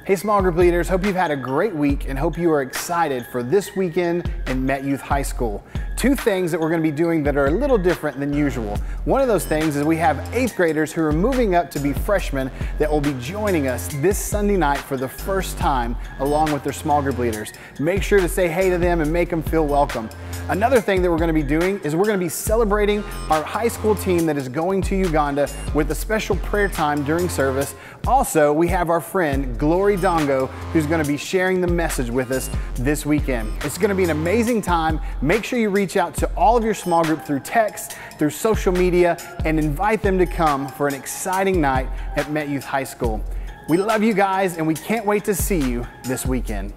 Hey small group leaders, hope you've had a great week and hope you are excited for this weekend in Met Youth High School. Two things that we're going to be doing that are a little different than usual. One of those things is we have 8th graders who are moving up to be freshmen that will be joining us this Sunday night for the first time along with their small group leaders. Make sure to say hey to them and make them feel welcome. Another thing that we're going to be doing is we're going to be celebrating our high school team that is going to Uganda with a special prayer time during service. Also, we have our friend Glory Dongo who's going to be sharing the message with us this weekend. It's going to be an amazing time. Make sure you reach out to all of your small group through text, through social media, and invite them to come for an exciting night at Met Youth High School. We love you guys and we can't wait to see you this weekend.